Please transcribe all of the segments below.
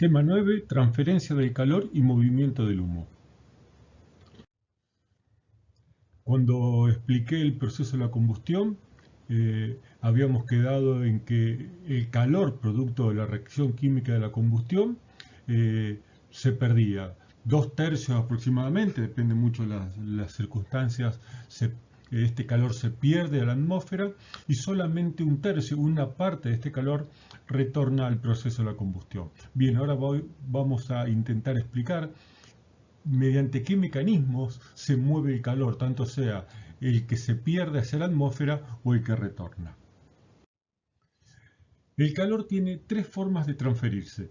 Tema 9. Transferencia del calor y movimiento del humo. Cuando expliqué el proceso de la combustión, habíamos quedado en que el calor producto de la reacción química de la combustión se perdía. 2/3 aproximadamente, depende mucho de las circunstancias, este calor se pierde a la atmósfera y solamente 1/3, una parte de este calor, retorna al proceso de la combustión. Bien, ahora vamos a intentar explicar mediante qué mecanismos se mueve el calor, tanto sea el que se pierde hacia la atmósfera o el que retorna. El calor tiene 3 formas de transferirse: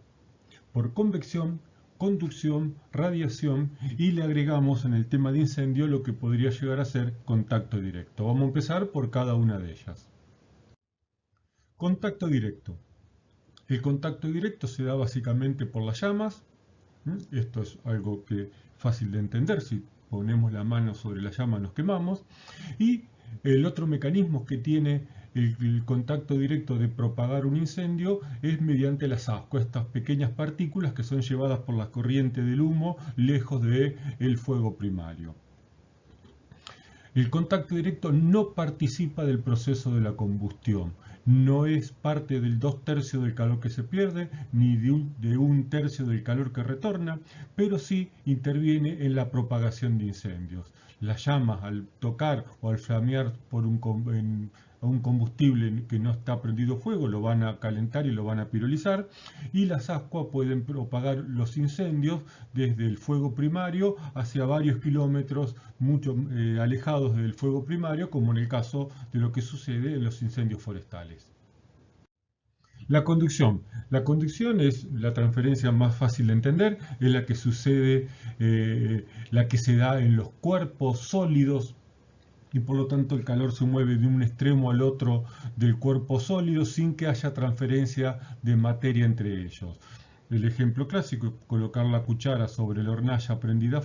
por convección, conducción, radiación, y le agregamos en el tema de incendio lo que podría llegar a ser contacto directo. Vamos a empezar por cada una de ellas. Contacto directo. El contacto directo se da básicamente por las llamas. Esto es algo que fácil de entender: si ponemos la mano sobre la llama nos quemamos. Y el otro mecanismo que tiene el contacto directo de propagar un incendio es mediante las ascuas, estas pequeñas partículas que son llevadas por la corriente del humo lejos del fuego primario. El contacto directo no participa del proceso de la combustión, no es parte del 2/3 del calor que se pierde, ni de 1/3 del calor que retorna, pero sí interviene en la propagación de incendios. Las llamas, al tocar o al flamear por un combustible que no está prendido fuego, lo van a calentar y lo van a pirolizar, y las ascuas pueden propagar los incendios desde el fuego primario hacia varios kilómetros mucho alejados del fuego primario, como en el caso de lo que sucede en los incendios forestales. La conducción. La conducción es la transferencia más fácil de entender, es la que sucede, la que se da en los cuerpos sólidos, y por lo tanto el calor se mueve de un extremo al otro del cuerpo sólido sin que haya transferencia de materia entre ellos. El ejemplo clásico es colocar la cuchara sobre la hornalla prendida,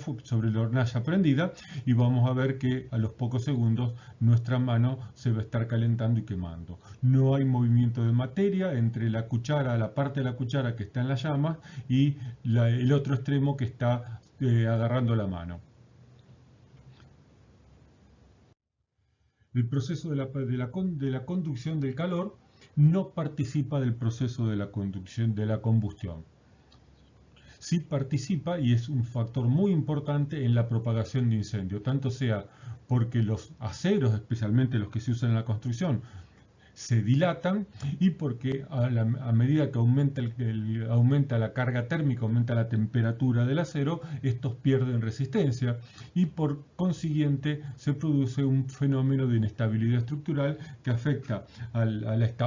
y vamos a ver que a los pocos segundos nuestra mano se va a estar calentando y quemando. No hay movimiento de materia entre la parte de la cuchara que está en las llamas y el otro extremo que está agarrando la mano. El proceso de la conducción del calor no participa del proceso de la combustión. Sí participa, y es un factor muy importante en la propagación de incendio, tanto sea porque los aceros, especialmente los que se usan en la construcción, se dilatan, y porque a medida que aumenta la carga térmica, aumenta la temperatura del acero, estos pierden resistencia y por consiguiente se produce un fenómeno de inestabilidad estructural que afecta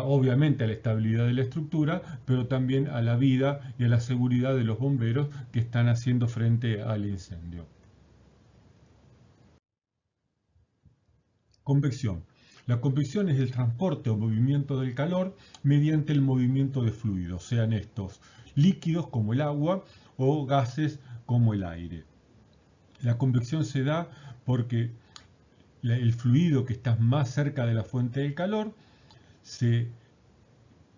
obviamente a la estabilidad de la estructura, pero también a la vida y a la seguridad de los bomberos que están haciendo frente al incendio. Convección. La convección es el transporte o movimiento del calor mediante el movimiento de fluidos, sean estos líquidos como el agua o gases como el aire. La convección se da porque el fluido que está más cerca de la fuente del calor se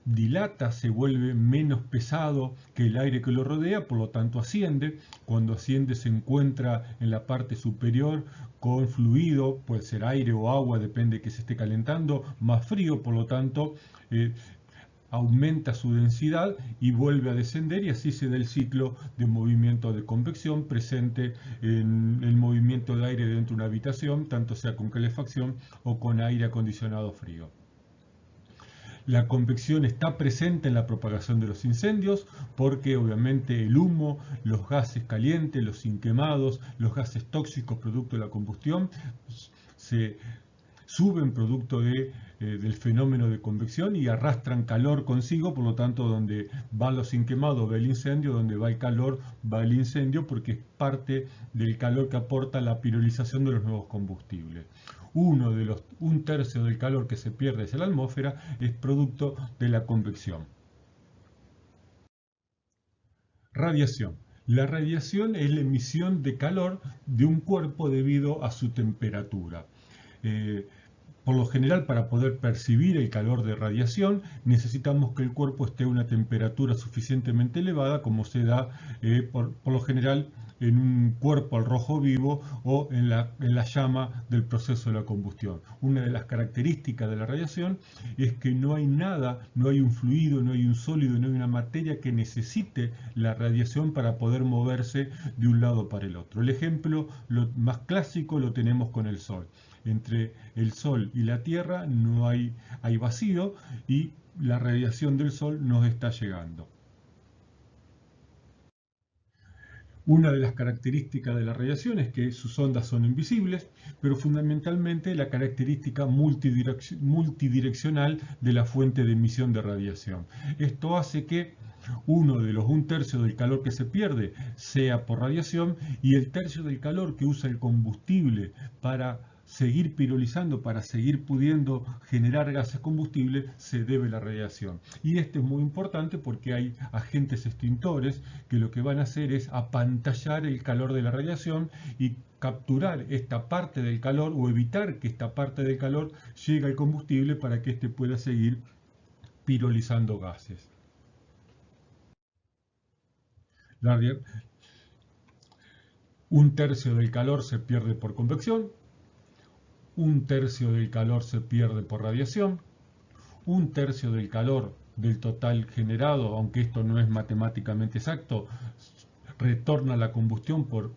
dilata, se vuelve menos pesado que el aire que lo rodea, por lo tanto asciende. Cuando asciende se encuentra en la parte superior con fluido, puede ser aire o agua, depende de que se esté calentando, más frío, por lo tanto aumenta su densidad y vuelve a descender, y así se da el ciclo de movimiento de convección presente en el movimiento de aire dentro de una habitación, tanto sea con calefacción o con aire acondicionado frío. La convección está presente en la propagación de los incendios porque obviamente el humo, los gases calientes, los inquemados, los gases tóxicos producto de la combustión se suben producto del fenómeno de convección y arrastran calor consigo. Por lo tanto, donde van los inquemados va el incendio, donde va el calor va el incendio, porque es parte del calor que aporta la pirolización de los nuevos combustibles. 1/3 del calor que se pierde hacia la atmósfera es producto de la convección. Radiación. La radiación es la emisión de calor de un cuerpo debido a su temperatura. Por lo general, para poder percibir el calor de radiación, necesitamos que el cuerpo esté a una temperatura suficientemente elevada, como se da por lo general en un cuerpo al rojo vivo o en la llama del proceso de la combustión. Una de las características de la radiación es que no hay nada, no hay un fluido, no hay un sólido, no hay una materia que necesite la radiación para poder moverse de un lado para el otro. El ejemplo más clásico lo tenemos con el Sol. Entre el Sol y la Tierra no hay vacío y la radiación del Sol nos está llegando. Una de las características de la radiación es que sus ondas son invisibles, pero fundamentalmente la característica multidireccional de la fuente de emisión de radiación. Esto hace que un tercio del calor que se pierde sea por radiación y el tercio del calor que usa el combustible para seguir pirolizando, para seguir pudiendo generar gases combustibles, se debe a la radiación. Y esto es muy importante porque hay agentes extintores que lo que van a hacer es apantallar el calor de la radiación y capturar esta parte del calor o evitar que esta parte del calor llegue al combustible para que éste pueda seguir pirolizando gases. Un tercio del calor se pierde por convección, un tercio del calor se pierde por radiación, un tercio del calor del total generado, aunque esto no es matemáticamente exacto, retorna a la combustión por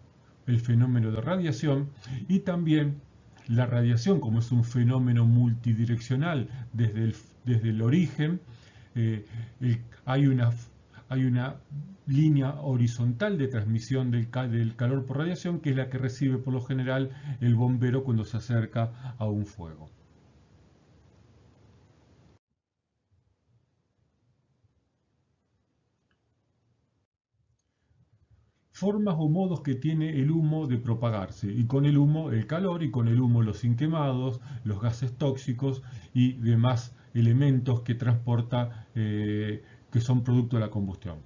el fenómeno de radiación, y también la radiación, como es un fenómeno multidireccional desde el origen, hay una línea horizontal de transmisión del calor por radiación, que es la que recibe por lo general el bombero cuando se acerca a un fuego. Formas o modos que tiene el humo de propagarse, y con el humo el calor, y con el humo los inquemados, los gases tóxicos y demás elementos que transporta, que son producto de la combustión.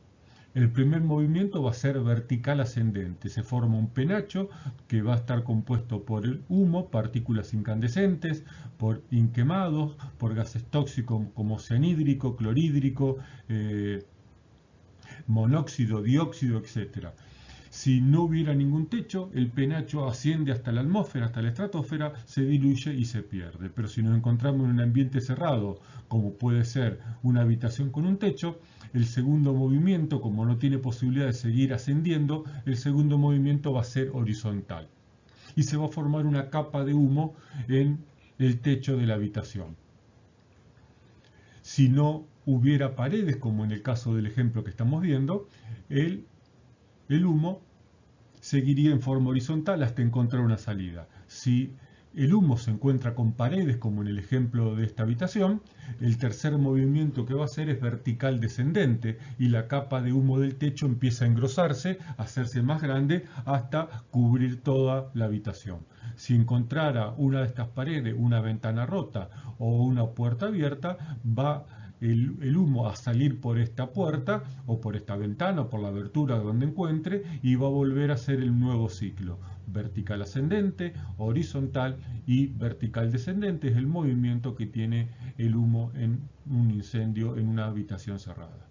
El primer movimiento va a ser vertical ascendente. Se forma un penacho que va a estar compuesto por el humo, partículas incandescentes, por inquemados, por gases tóxicos como cianhídrico, clorhídrico, monóxido, dióxido, etc. Si no hubiera ningún techo, el penacho asciende hasta la atmósfera, hasta la estratosfera, se diluye y se pierde. Pero si nos encontramos en un ambiente cerrado, como puede ser una habitación con un techo, el segundo movimiento, como no tiene posibilidad de seguir ascendiendo, el segundo movimiento va a ser horizontal. Y se va a formar una capa de humo en el techo de la habitación. Si no hubiera paredes, como en el caso del ejemplo que estamos viendo, el humo seguiría en forma horizontal hasta encontrar una salida. Si el humo se encuentra con paredes, como en el ejemplo de esta habitación, el tercer movimiento que va a hacer es vertical descendente y la capa de humo del techo empieza a engrosarse, a hacerse más grande hasta cubrir toda la habitación. Si encontrara una de estas paredes, una ventana rota o una puerta abierta, va el humo a salir por esta puerta o por esta ventana o por la abertura donde encuentre y va a volver a hacer el nuevo ciclo. Vertical ascendente, horizontal y vertical descendente es el movimiento que tiene el humo en un incendio en una habitación cerrada.